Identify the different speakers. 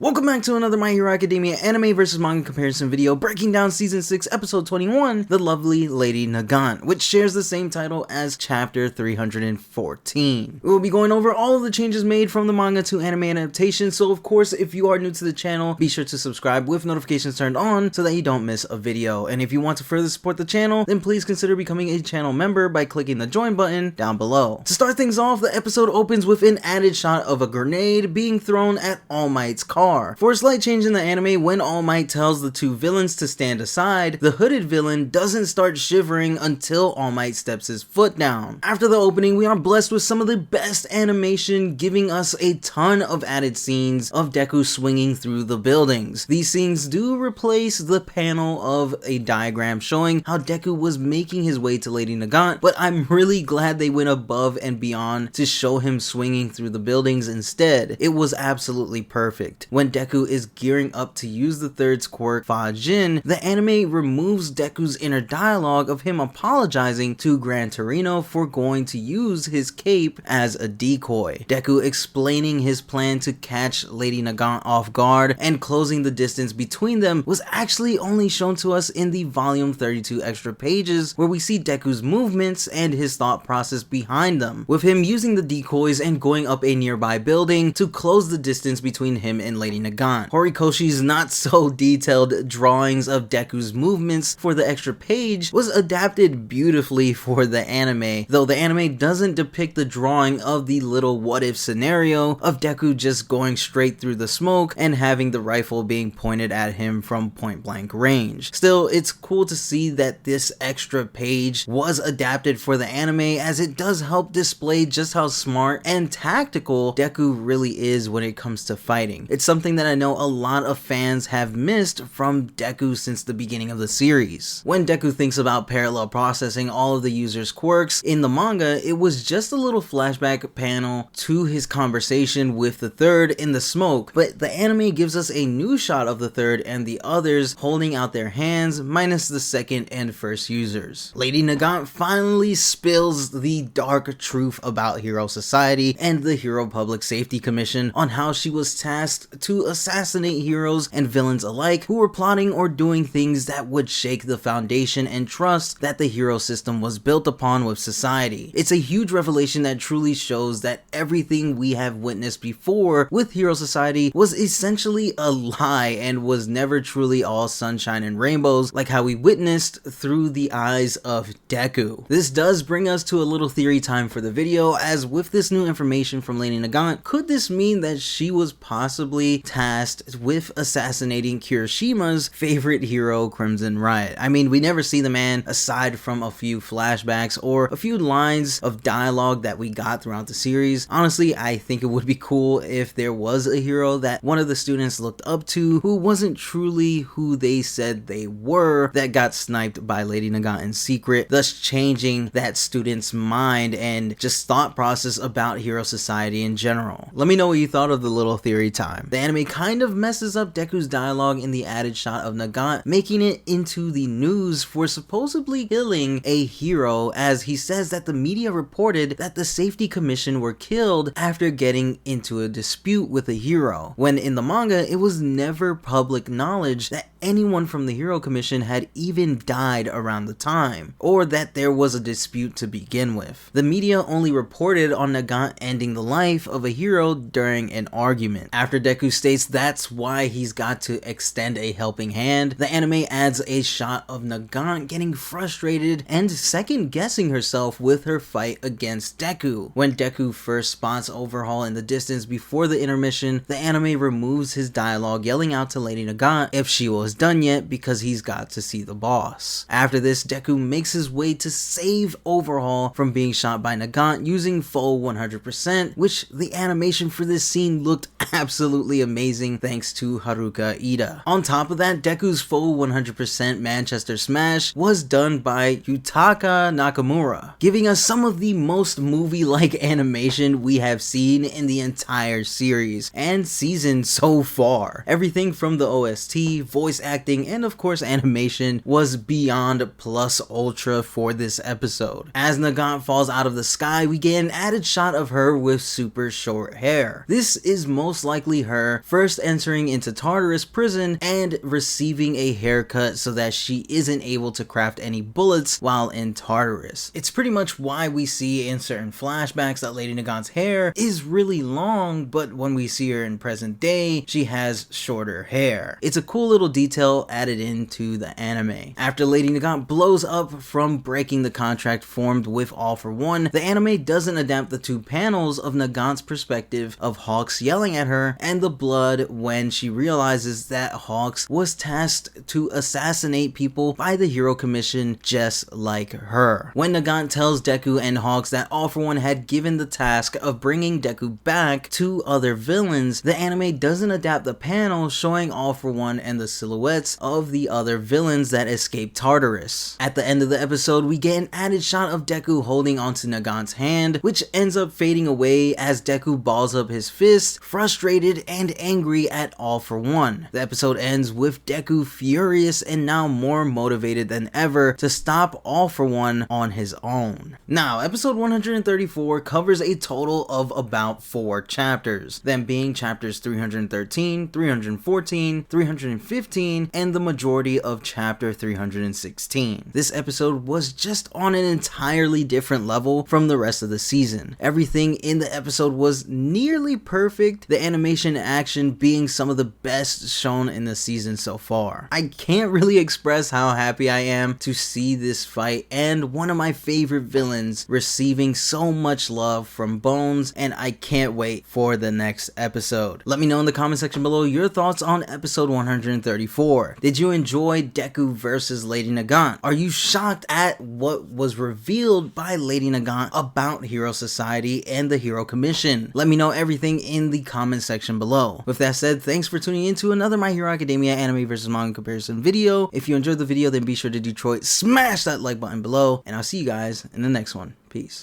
Speaker 1: Welcome back to another My Hero Academia anime versus manga comparison video breaking down Season 6, Episode 21, The Lovely Lady Nagant, which shares the same title as Chapter 314. We will be going over all of the changes made from the manga to anime adaptation, so of course, if you are new to the channel, be sure to subscribe with notifications turned on so that you don't miss a video. And if you want to further support the channel, then please consider becoming a channel member by clicking the join button down below. To start things off, the episode opens with an added shot of a grenade being thrown at All Might's car. For a slight change in the anime, when All Might tells the two villains to stand aside, the hooded villain doesn't start shivering until All Might steps his foot down. After the opening, we are blessed with some of the best animation, giving us a ton of added scenes of DEKU swinging through the buildings. These scenes do replace the panel of a diagram showing how DEKU was making his way to Lady Nagant, but I'm really glad they went above and beyond to show him swinging through the buildings instead. It was absolutely perfect. When DEKU is gearing up to use the third's quirk, Fa Jin, the anime removes DEKU's inner dialogue of him apologizing to Gran Torino for going to use his cape as a decoy. DEKU explaining his plan to catch Lady Nagant off guard and closing the distance between them was actually only shown to us in the volume 32 extra pages, where we see DEKU's movements and his thought process behind them, with him using the decoys and going up a nearby building to close the distance between him and Lady Nagant. Horikoshi's not so detailed drawings of DEKU's movements for the extra page was adapted beautifully for the anime, though the anime doesn't depict the drawing of the little what if scenario of DEKU just going straight through the smoke and having the rifle being pointed at him from point blank range. Still, it's cool to see that this extra page was adapted for the anime, as it does help display just how smart and tactical DEKU really is when it comes to fighting. It's something that I know a lot of fans have missed from DEKU since the beginning of the series. When DEKU thinks about parallel processing all of the user's quirks in the manga, it was just a little flashback panel to his conversation with the third in the smoke, but the anime gives us a new shot of the third and the others holding out their hands, minus the second and first users. Lady Nagant finally spills the dark truth about Hero Society and the Hero Public Safety Commission on how she was tasked to assassinate heroes and villains alike who were plotting or doing things that would shake the foundation and trust that the hero system was built upon with society. It's a huge revelation that truly shows that everything we have witnessed before with Hero Society was essentially a lie and was never truly all sunshine and rainbows like how we witnessed through the eyes of DEKU. This does bring us to a little theory time for the video, as with this new information from Lady Nagant, could this mean that she was possibly tasked with assassinating Kirishima's favorite hero, Crimson Riot? I mean, we never see the man aside from a few flashbacks or a few lines of dialogue that we got throughout the series. Honestly, I think it would be cool if there was a hero that one of the students looked up to who wasn't truly who they said they were, that got sniped by Lady Nagant in secret, thus changing that student's mind and just thought process about Hero Society in general. Let me know what you thought of the little theory time. The anime kind of messes up DEKU's dialogue in the added shot of Nagant making it into the news for supposedly killing a hero, as he says that the media reported that the safety commission were killed after getting into a dispute with a hero, when in the manga it was never public knowledge that anyone from the Hero Commission had even died around the time, or that there was a dispute to begin with. The media only reported on Nagant ending the life of a hero during an argument. After DEKU states that's why he's got to extend a helping hand, the anime adds a shot of Nagant getting frustrated and second guessing herself with her fight against DEKU. When DEKU first spots Overhaul in the distance before the intermission, the anime removes his dialogue yelling out to Lady Nagant if she was done yet because he's got to see the boss. After this, DEKU makes his way to save Overhaul from being shot by Nagant using full 100%, which the animation for this scene looked absolutely amazing thanks to Haruka Ida. On top of that, DEKU's full 100% Manchester Smash was done by Yutaka Nakamura, giving us some of the most movie-like animation we have seen in the entire series and season so far. Everything from the OST, voice acting, and of course animation was beyond plus ultra for this episode. As Nagant falls out of the sky, we get an added shot of her with super short hair. This is most likely her her first entering into Tartarus prison and receiving a haircut so that she isn't able to craft any bullets while in Tartarus. It's pretty much why we see in certain flashbacks that Lady Nagant's hair is really long, but when we see her in present day, she has shorter hair. It's a cool little detail added into the anime. After Lady Nagant blows up from breaking the contract formed with All For One, the anime doesn't adapt the two panels of Nagant's perspective of Hawks yelling at her and the blood when she realizes that Hawks was tasked to assassinate people by the Hero Commission just like her. When Nagant tells Deku and Hawks that All For One had given the task of bringing Deku back to other villains, the anime doesn't adapt the panel showing All For One and the silhouettes of the other villains that escaped Tartarus. At the end of the episode, we get an added shot of Deku holding onto Nagant's hand, which ends up fading away as Deku balls up his fist, frustrated and angry at All For One. The episode ends with Deku furious and now more motivated than ever to stop All For One on his own. Now, episode 134 covers a total of about 4 chapters, them being chapters 313, 314, 315, and the majority of chapter 316. This episode was just on an entirely different level from the rest of the season. Everything in the episode was nearly perfect, the animation and action being some of the best shown in the season so far. I can't really express how happy I am to see this fight and one of my favorite villains receiving so much love from Bones, and I can't wait for the next episode. Let me know in the comment section below your thoughts on episode 134. Did you enjoy Deku versus Lady Nagant? Are you shocked at what was revealed by Lady Nagant about Hero Society and the Hero Commission? Let me know everything in the comment section below. With that said, thanks for tuning in to another My Hero Academia anime versus manga comparison video. If you enjoyed the video, then be sure to smash that like button below, and I'll see you guys in the next one. Peace.